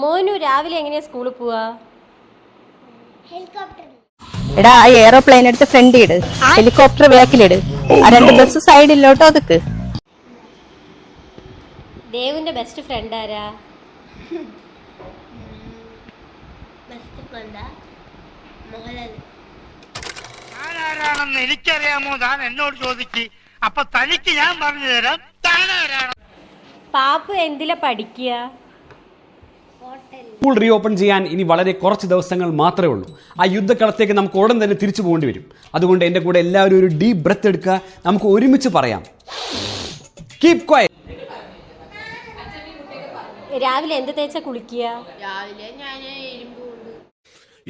മോനു രാവിലെ എങ്ങനെയാ സ്കൂളിൽ പോവാ? എടാ ആ എയറോപ്ലെയിൻ എടുത്ത് ഫ്രണ്ട് ഇട്, ഹെലികോപ്റ്റർ ബാക്കിലിട്, ആ 2 ബസ് സൈഡിലോട്ട് ഒതുക്ക്. ദേവുന്റെ ബെസ്റ്റ് ഫ്രണ്ട് ആരാ? ആരാണെന്ന് എനിക്കറിയാമോ? താൻ എന്നോട് ചോദിക്ക്, അപ്പൊ തനിക്ക് ഞാൻ പറഞ്ഞു തരാം താനാരാണ്. പാപ്പു എന്തിലാ പഠിക്കുക? സ്കൂൾ റീഓപ്പൺ ചെയ്യാൻ ഇനി വളരെ കുറച്ച് ദിവസങ്ങൾ മാത്രമേ ഉള്ളൂ. ആ യുദ്ധക്കളത്തേക്ക് നമുക്ക് ഉടൻ തന്നെ തിരിച്ചു പോകേണ്ടി വരും. അതുകൊണ്ട് എന്റെ കൂടെ എല്ലാവരും ഒരു ഡീപ് ബ്രെത്ത് എടുക്കുക. നമുക്ക് ഒരുമിച്ച് പറയാം, കീപ് ക്വയറ്റ്. രാവിലെ എന്ത് തേച്ചാ കുളിക്കുക? രാവിലെ ഞാൻ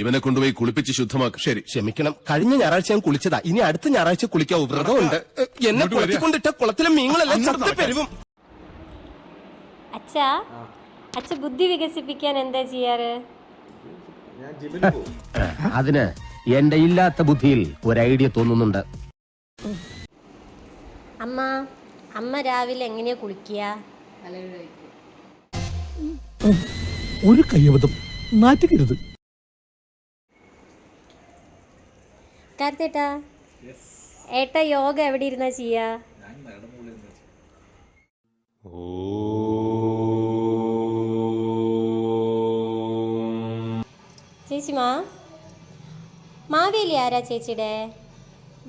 ഇവനെ കൊണ്ടുപോയി കുളിപ്പിച്ച് ശുദ്ധമാക്കും. ശരി, ക്ഷമിക്കണം. കഴിഞ്ഞ ഞായറാഴ്ച ഞാൻ കുളിച്ചതാ. ഇനി അടുത്ത ഞായറാഴ്ച കുളിക്കാവൂ. വ്രതമുണ്ട്. എന്നെ കുളത്തിക്കൊണ്ടിട്ട കുളത്തിലെ മീനുകളെല്ലാം ചത്തു പെരുവും. അച്ഛ ബുദ്ധി വികസിപ്പിക്കാൻ എന്താ ചെയ്യാറ്? അതിന് എന്റെ ഇല്ലാത്ത ബുദ്ധിയിൽ ഒരു ഐഡിയ തോന്നുന്നുണ്ട്. അമ്മ രാവിലെ എങ്ങനെയാ കുളിക്കുക? ഒരു കയ്യബദ്ധം നാറ്റുകരുത്. കാർത്തേട്ടാ, ഏട്ടാ യോഗ എവിടെ ഇരുന്നാ ചെയ്യാ? ചേച്ചി മാവേലി ആരാ ചേച്ചിയുടെ?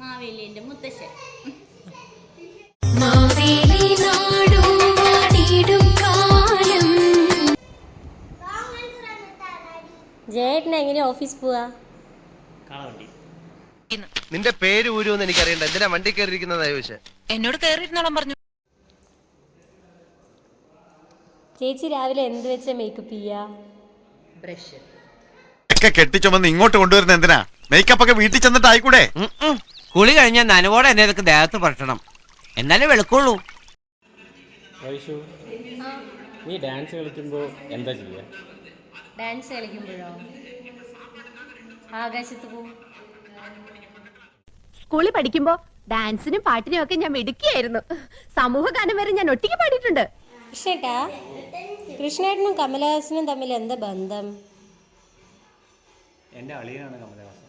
മാവേലിന്റെ മുത്തശ്ശൻ. ജയേട്ടന് എങ്ങനെയാ ഓഫീസ് പോവാ? നിന്റെ പേര് ഊരുന്ന് എനിക്കറിയണ്ട. എന്തിനാ വണ്ടി കയറിയിരിക്കുന്നതാ ചോദിച്ചേ? എന്നോട് കയറിയിരുന്നോളാൻ പറഞ്ഞു. ചേച്ചി രാവിലെ എന്ത് വെച്ച മേക്കപ്പ് ചെയ്യാ? ബ്രഷ് ഒക്കെ കെട്ടിച്ചൊന്ന് ഇങ്ങോട്ട് കൊണ്ടുവരുന്ന എന്തിനാ? മേക്കപ്പ് ഒക്കെ വീട്ടിൽ ചെന്നിട്ട് ആയിക്കൂടെ? കുളി കഴിഞ്ഞാൽ നനവോടെ എന്നെ ഇതൊക്കെ ദേഹത്ത് പറ്റണം, എന്നാലേ വെളുക്കുള്ളൂ. നീ ഡാൻസ് കളിക്കുമ്പോ എന്താ ചെയ്യാ? ഡാൻസ് കളിക്കുമ്പോഴോ ആകാശത്ത് പോവും. സ്കൂളിൽ പഠിക്കുമ്പോ ഡാൻസിനും പാട്ടിനും ഒക്കെ ഞാൻ മിടുക്കിയായിരുന്നു. സമൂഹ ഗാനം വരെ ഞാൻ ഒറ്റയ്ക്ക് പാടിയിട്ടുണ്ട്. കൃഷ്ണേട്ടനും കമലഹാസനും തമ്മിൽ എന്താ ബന്ധം? എന്റെ അളിയനാണ് കമലഹാസൻ.